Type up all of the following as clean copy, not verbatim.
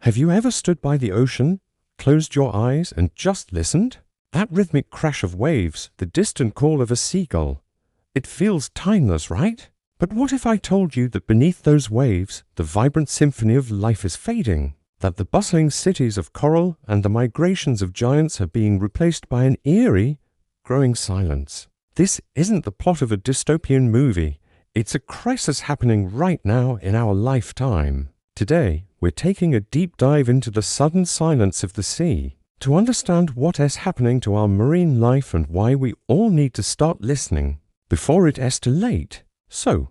Have you ever stood by the ocean, closed your eyes, and just listened? That rhythmic crash of waves, the distant call of a seagull. It feels timeless, right? But what if I told you that beneath those waves, the vibrant symphony of life is fading? That the bustling cities of coral and the migrations of giants are being replaced by an eerie, growing silence. This isn't the plot of a dystopian movie. It's a crisis happening right now in our lifetime. Today, we're taking a deep dive into the sudden silence of the sea to understand what is happening to our marine life and why we all need to start listening before it is too late. So,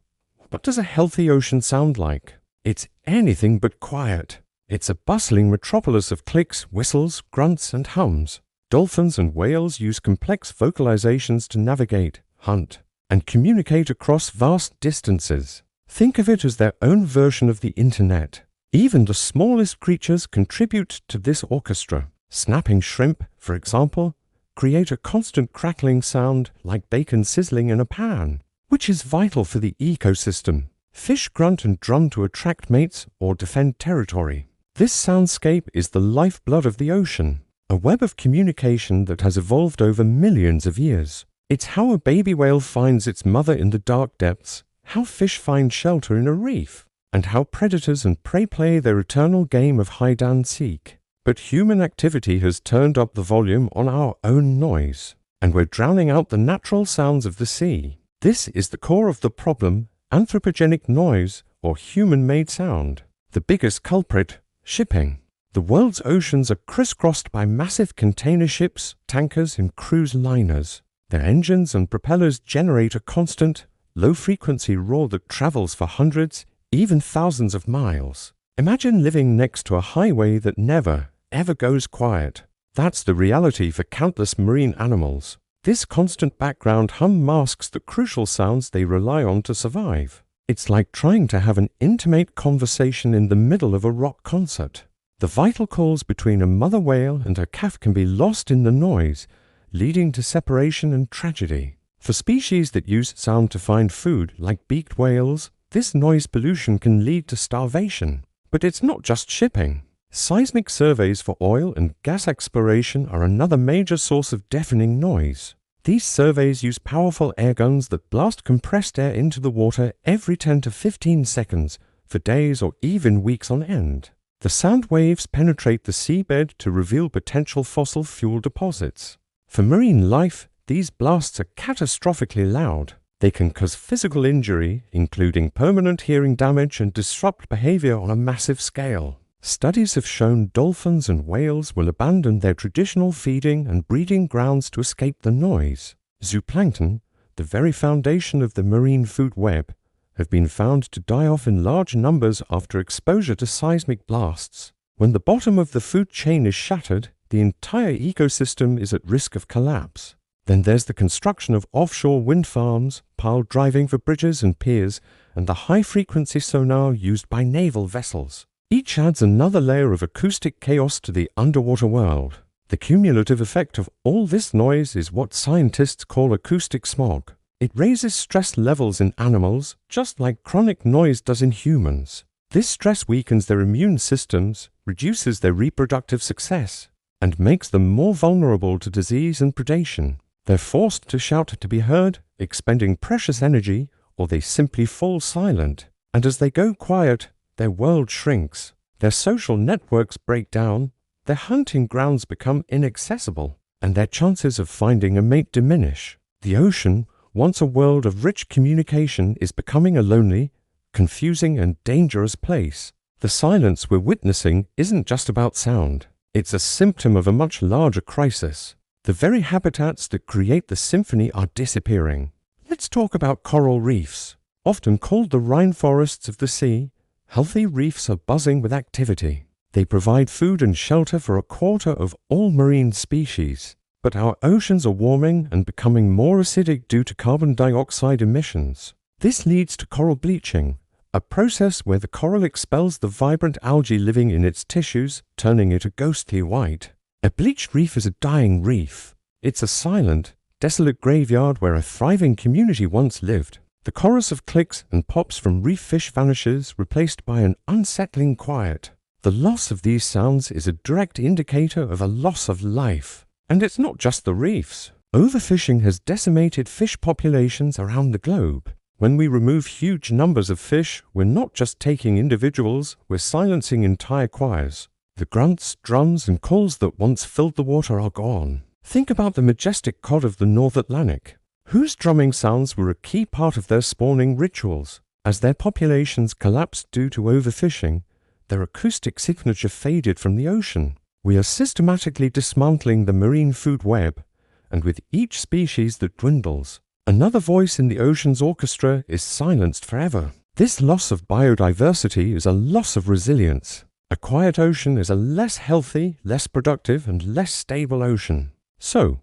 what does a healthy ocean sound like? It's anything but quiet. It's a bustling metropolis of clicks, whistles, grunts, and hums. Dolphins and whales use complex vocalizations to navigate, hunt, and communicate across vast distances. Think of it as their own version of the internet. Even the smallest creatures contribute to this orchestra. Snapping shrimp, for example, create a constant crackling sound like bacon sizzling in a pan, which is vital for the ecosystem. Fish grunt and drum to attract mates or defend territory. This soundscape is the lifeblood of the ocean, a web of communication that has evolved over millions of years. It's how a baby whale finds its mother in the dark depths, how fish find shelter in a reef, and how predators and prey play their eternal game of hide and seek. But human activity has turned up the volume on our own noise, and we're drowning out the natural sounds of the sea. This is the core of the problem: anthropogenic noise, or human-made sound. The biggest culprit: shipping. The world's oceans are crisscrossed by massive container ships, tankers, and cruise liners. Their engines and propellers generate a constant, low-frequency roar that travels for hundreds, even thousands of miles. Imagine living next to a highway that never, ever goes quiet. That's the reality for countless marine animals. This constant background hum masks the crucial sounds they rely on to survive. It's like trying to have an intimate conversation in the middle of a rock concert. The vital calls between a mother whale and her calf can be lost in the noise, leading to separation and tragedy. For species that use sound to find food, like beaked whales, this noise pollution can lead to starvation. But it's not just shipping. Seismic surveys for oil and gas exploration are another major source of deafening noise. These surveys use powerful air guns that blast compressed air into the water every 10 to 15 seconds for days or even weeks on end. The sound waves penetrate the seabed to reveal potential fossil fuel deposits. For marine life, these blasts are catastrophically loud. They can cause physical injury, including permanent hearing damage, and disrupt behavior on a massive scale. Studies have shown dolphins and whales will abandon their traditional feeding and breeding grounds to escape the noise. Zooplankton, the very foundation of the marine food web, have been found to die off in large numbers after exposure to seismic blasts. When the bottom of the food chain is shattered, the entire ecosystem is at risk of collapse. Then there's the construction of offshore wind farms, pile driving for bridges and piers, and the high-frequency sonar used by naval vessels. Each adds another layer of acoustic chaos to the underwater world. The cumulative effect of all this noise is what scientists call acoustic smog. It raises stress levels in animals, just like chronic noise does in humans. This stress weakens their immune systems, reduces their reproductive success, and makes them more vulnerable to disease and predation. They're forced to shout to be heard, expending precious energy, or they simply fall silent. And as they go quiet, their world shrinks. Their social networks break down, their hunting grounds become inaccessible, and their chances of finding a mate diminish. The ocean, once a world of rich communication, is becoming a lonely, confusing, and dangerous place. The silence we're witnessing isn't just about sound. It's a symptom of a much larger crisis. The very habitats that create the symphony are disappearing. Let's talk about coral reefs. Often called the rainforests of the sea, healthy reefs are buzzing with activity. They provide food and shelter for a quarter of all marine species. But our oceans are warming and becoming more acidic due to carbon dioxide emissions. This leads to coral bleaching, a process where the coral expels the vibrant algae living in its tissues, turning it a ghostly white. A bleached reef is a dying reef. It's a silent, desolate graveyard where a thriving community once lived. The chorus of clicks and pops from reef fish vanishes, replaced by an unsettling quiet. The loss of these sounds is a direct indicator of a loss of life. And it's not just the reefs. Overfishing has decimated fish populations around the globe. When we remove huge numbers of fish, we're not just taking individuals, we're silencing entire choirs. The grunts, drums, and calls that once filled the water are gone. Think about the majestic cod of the North Atlantic, whose drumming sounds were a key part of their spawning rituals. As their populations collapsed due to overfishing, their acoustic signature faded from the ocean. We are systematically dismantling the marine food web, and with each species that dwindles, another voice in the ocean's orchestra is silenced forever. This loss of biodiversity is a loss of resilience. A quiet ocean is a less healthy, less productive, and less stable ocean. So,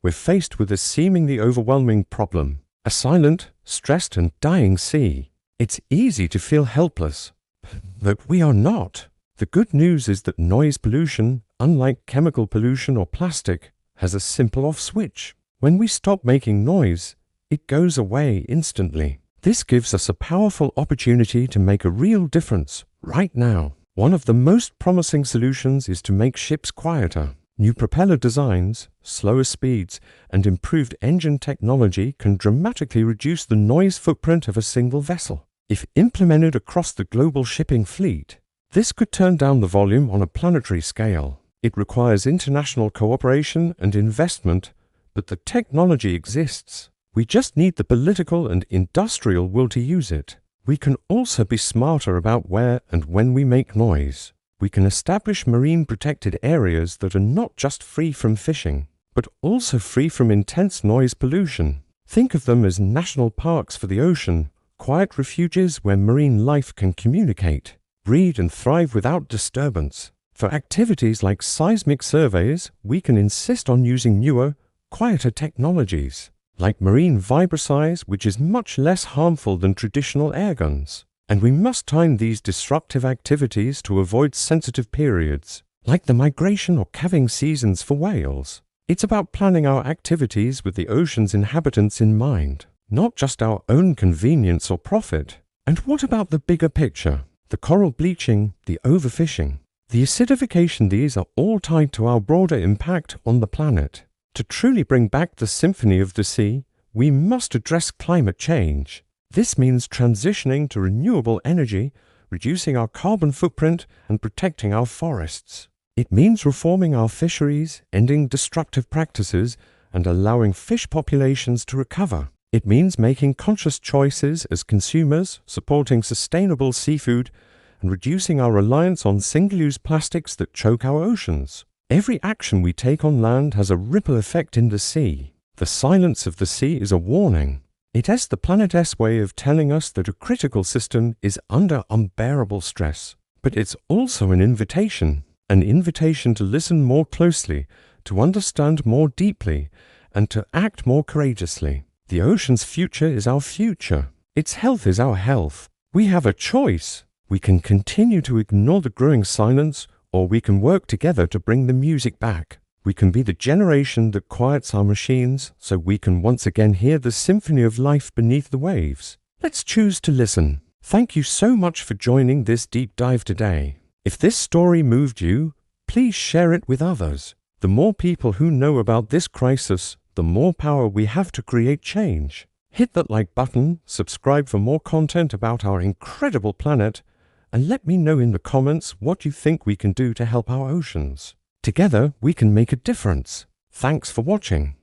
we're faced with a seemingly overwhelming problem, a silent, stressed, and dying sea. It's easy to feel helpless, but we are not. The good news is that noise pollution, unlike chemical pollution or plastic, has a simple off switch. When we stop making noise, it goes away instantly. This gives us a powerful opportunity to make a real difference right now. One of the most promising solutions is to make ships quieter. New propeller designs, slower speeds, and improved engine technology can dramatically reduce the noise footprint of a single vessel. If implemented across the global shipping fleet, this could turn down the volume on a planetary scale. It requires international cooperation and investment, but the technology exists. We just need the political and industrial will to use it. We can also be smarter about where and when we make noise. We can establish marine protected areas that are not just free from fishing, but also free from intense noise pollution. Think of them as national parks for the ocean, quiet refuges where marine life can communicate, breed, and thrive without disturbance. For activities like seismic surveys, we can insist on using newer, quieter technologies, like marine vibrosize, which is much less harmful than traditional air guns. And we must time these disruptive activities to avoid sensitive periods, like the migration or calving seasons for whales. It's about planning our activities with the ocean's inhabitants in mind, not just our own convenience or profit. And what about the bigger picture? The coral bleaching, the overfishing, the acidification, these are all tied to our broader impact on the planet. To truly bring back the symphony of the sea, we must address climate change. This means transitioning to renewable energy, reducing our carbon footprint, and protecting our forests. It means reforming our fisheries, ending destructive practices, and allowing fish populations to recover. It means making conscious choices as consumers, supporting sustainable seafood, and reducing our reliance on single-use plastics that choke our oceans. Every action we take on land has a ripple effect in the sea. The silence of the sea is a warning. It is the planet's way of telling us that a critical system is under unbearable stress. But it's also an invitation to listen more closely, to understand more deeply, and to act more courageously. The ocean's future is our future. Its health is our health. We have a choice. We can continue to ignore the growing silence, or we can work together to bring the music back. We can be the generation that quiets our machines so we can once again hear the symphony of life beneath the waves. Let's choose to listen. Thank you so much for joining this deep dive today. If this story moved you, please share it with others. The more people who know about this crisis, the more power we have to create change. Hit that like button, subscribe for more content about our incredible planet, and let me know in the comments what you think we can do to help our oceans. Together, we can make a difference. Thanks for watching.